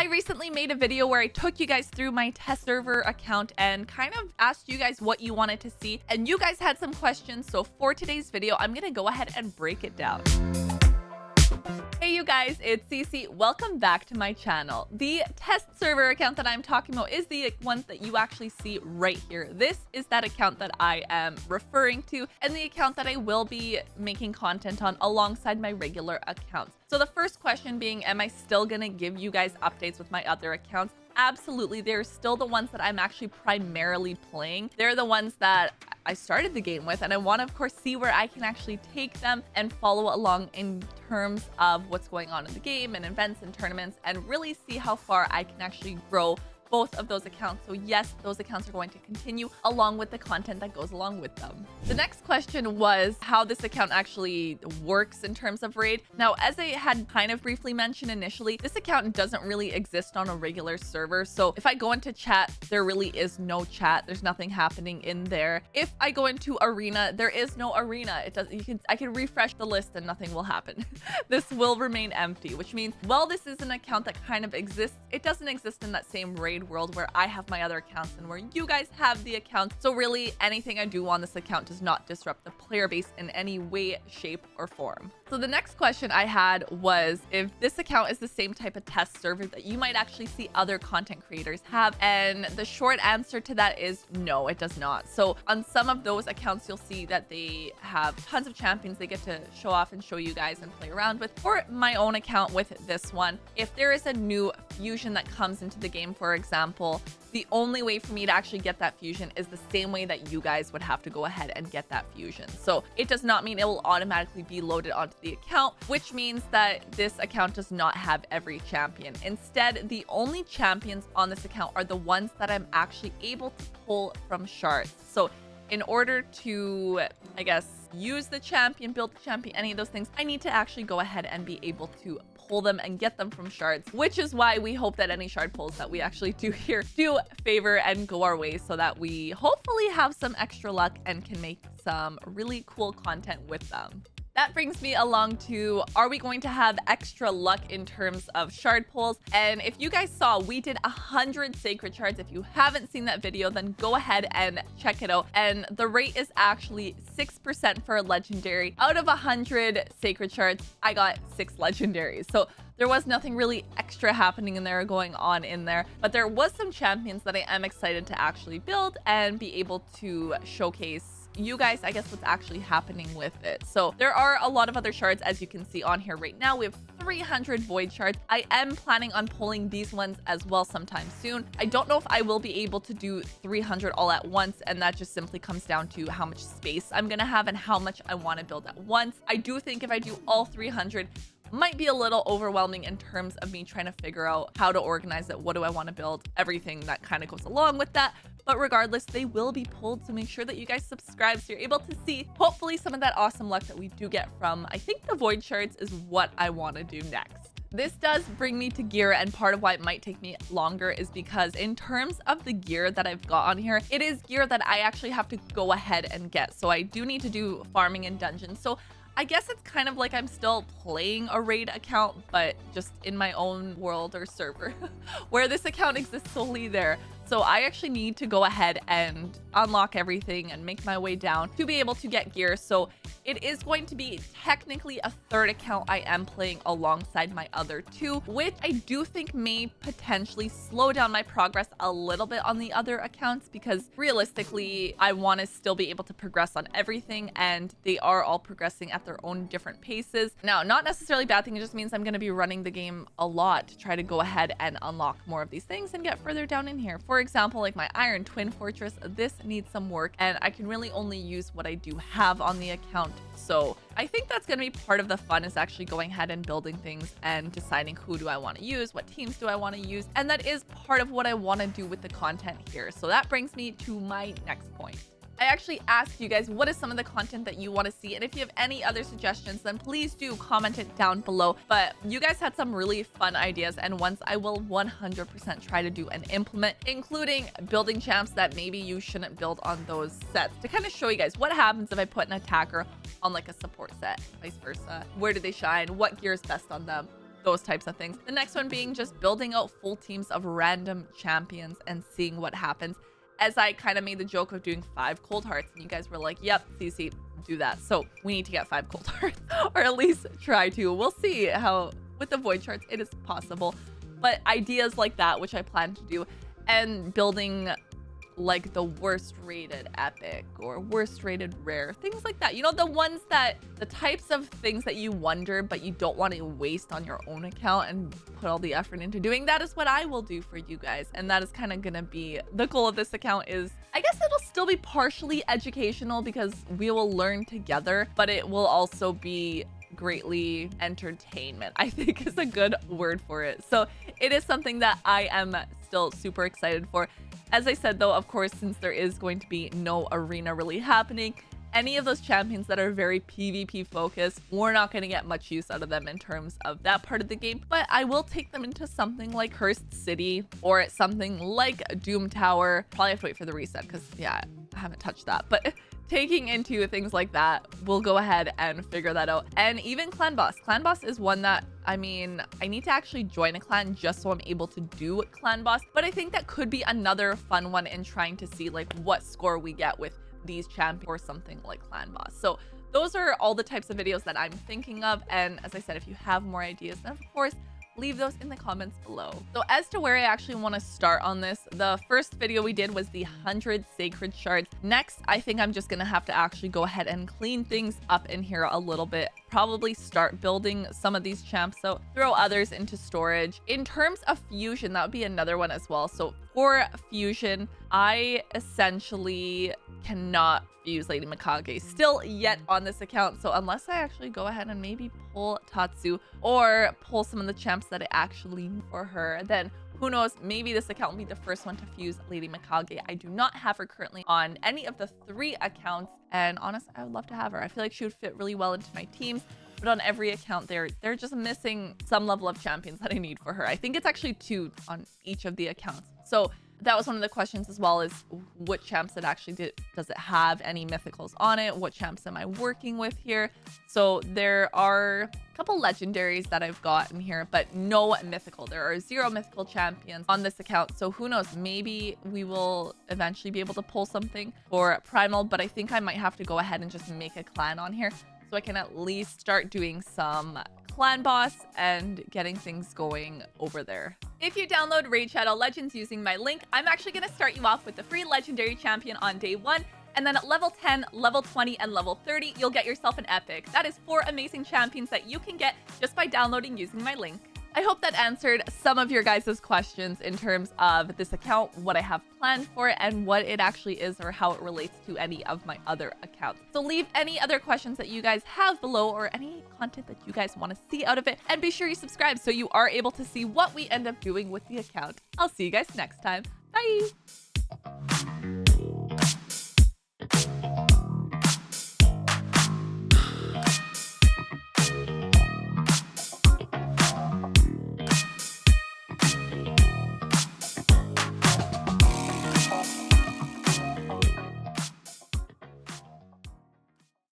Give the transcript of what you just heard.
recently made a video where I took you guys through my test server account and kind of asked you guys what you wanted to see, and you guys had some questions. So for today's video, I'm gonna go ahead and break it down. Hey you guys, it's Cece. Welcome back to my channel. The test server account that I'm talking about is the one that you actually see right here. This is that account that I am referring to, and the account that I will be making content on alongside my regular accounts. So the first question being, am I still gonna give you guys updates with my other accounts? Absolutely. They're still the ones that I'm actually primarily playing. They're the ones that I started the game with, and I want to, of course, see where I can actually take them and follow along in terms of what's going on in the game and events and tournaments, and really see how far I can actually grow both of those accounts. So yes, those accounts are going to continue along with the content that goes along with them. The next question was how this account actually works in terms of raid. Now, as I had kind of briefly mentioned initially, this account doesn't really exist on a regular server. So if I go into chat, there really is no chat. There's nothing happening in there. If I go into arena, there is no arena. I can refresh the list and nothing will happen. This will remain empty, which means, well, this is an account that kind of exists. It doesn't exist in that same raid world where I have my other accounts and where you guys have the accounts. So really anything I do on this account does not disrupt the player base in any way, shape, or form. So the next question I had was if this account is the same type of test server that you might actually see other content creators have. And the short answer to that is no, it does not. So on some of those accounts, you'll see that they have tons of champions they get to show off and show you guys and play around with. For my own account with this one, if there is a new fusion that comes into the game, for example, the only way for me to actually get that fusion is the same way that you guys would have to go ahead and get that fusion. So it does not mean it will automatically be loaded onto the account, which means that this account does not have every champion. Instead, the only champions on this account are the ones that I'm actually able to pull from shards. So in order to, I guess, use the champion, build the champion, any of those things, I need to actually go ahead and be able to pull them and get them from shards, which is why we hope that any shard pulls that we actually do here do favor and go our way, so that we hopefully have some extra luck and can make some really cool content with them. That brings me along to, are we going to have extra luck in terms of shard pulls? And if you guys saw, we did 100 Sacred Shards. If you haven't seen that video, then go ahead and check it out. And the rate is actually 6% for a legendary. Out of 100 Sacred Shards, I got 6 legendaries. So there was nothing really extra happening in there, going on in there, but there was some champions that I am excited to actually build and be able to showcase you guys, I guess, what's actually happening with it. So there are a lot of other shards, as you can see on here right now. We have 300 Void Shards. I am planning on pulling these ones as well sometime soon. I don't know if I will be able to do 300 all at once, and that just simply comes down to how much space I'm gonna have and how much I want to build at once. I do think if I do all 300, might be a little overwhelming in terms of me trying to figure out how to organize it. What do I want to build? Everything that kind of goes along with that. But regardless, they will be pulled, so make sure that you guys subscribe so you're able to see hopefully some of that awesome luck that we do get from, I think, the Void Shards is what I want to do next. This does bring me to gear, and part of why it might take me longer is because in terms of the gear that I've got on here, it is gear that I actually have to go ahead and get. So I do need to do farming in dungeons. So I guess it's kind of like I'm still playing a raid account, but just in my own world or server where this account exists solely there. So I actually need to go ahead and unlock everything and make my way down to be able to get gear. So it is going to be technically a third account I am playing alongside my other two, which I do think may potentially slow down my progress a little bit on the other accounts, because realistically, I want to still be able to progress on everything, and they are all progressing at their own different paces. Now, not necessarily a bad thing. It just means I'm going to be running the game a lot to try to go ahead and unlock more of these things and get further down in here. For example, like my Iron Twin Fortress, this needs some work, and I can really only use what I do have on the account. So I think that's going to be part of the fun, is actually going ahead and building things and deciding who do I want to use, what teams do I want to use, and that is part of what I want to do with the content here. So that brings me to my next point. I actually asked you guys what is some of the content that you want to see, and if you have any other suggestions, then please do comment it down below. But you guys had some really fun ideas, and ones I will 100% try to do and implement, including building champs that maybe you shouldn't build on those sets, to kind of show you guys what happens if I put an attacker on like a support set, vice versa. Where do they shine? What gear is best on them? those types of things. The next one being just building out full teams of random champions and seeing what happens. As I kind of made the joke of doing 5 cold hearts, and you guys were like, yep, Cece, do that. So we need to get 5 cold hearts, or at least try to. We'll see how, with the Void Shards, it is possible. But ideas like that, which I plan to do, and building like the worst rated epic or worst rated rare, things like that. You know, the ones that, the types of things that you wonder, but you don't want to waste on your own account and put all the effort into doing. That is what I will do for you guys. And that is kind of gonna be the goal of this account. Is, I guess it'll still be partially educational because we will learn together, but it will also be greatly entertainment, I think is a good word for it. So it is something that I am still super excited for. As I said though, of course, since there is going to be no arena really happening, any of those champions that are very PvP focused, we're not going to get much use out of them in terms of that part of the game, but I will take them into something like Cursed City or something like Doom Tower. Probably have to wait for the reset because yeah, I haven't touched that, but taking into things like that, we'll go ahead and figure that out. And even Clan Boss. Clan Boss is one that, I mean, I need to actually join a clan just so I'm able to do Clan Boss, but I think that could be another fun one in trying to see like what score we get with these champions or something like Clan Boss. So those are all the types of videos that I'm thinking of. And as I said, if you have more ideas, then of course, leave those in the comments below. So as to where I actually want to start on this, the first video we did was the 100 Sacred Shards. Next, I think I'm just gonna have to actually go ahead and clean things up in here a little bit. Probably start building some of these champs, so throw others into storage. In terms of fusion, that would be another one as well. So for fusion, I essentially cannot fuse Lady Mikage still yet on this account. So unless I actually go ahead and maybe pull Tatsu or pull some of the champs that I actually need for her, then who knows, maybe this account will be the first one to fuse Lady Mikage. I do not have her currently on any of the 3 accounts, and honestly, I would love to have her. I feel like she would fit really well into my teams, but on every account they're just missing some level of champions that I need for her. I think it's actually 2 on each of the accounts. So that was one of the questions as well, is what champs it actually does it have any mythicals on it? What champs am I working with here? So there are a couple legendaries that I've got in here, but no mythical. There are 0 mythical champions on this account. So who knows, maybe we will eventually be able to pull something for Primal, but I think I might have to go ahead and just make a clan on here so I can at least start doing some Clan Boss and getting things going over there. If you download Raid Shadow Legends using my link, I'm actually going to start you off with the free legendary champion on day 1. And then at level 10, level 20, and level 30, you'll get yourself an epic. That is 4 amazing champions that you can get just by downloading using my link. I hope that answered some of your guys' questions in terms of this account, what I have planned for it, and what it actually is or how it relates to any of my other accounts. So leave any other questions that you guys have below or any content that you guys want to see out of it. And be sure you subscribe so you are able to see what we end up doing with the account. I'll see you guys next time. Bye!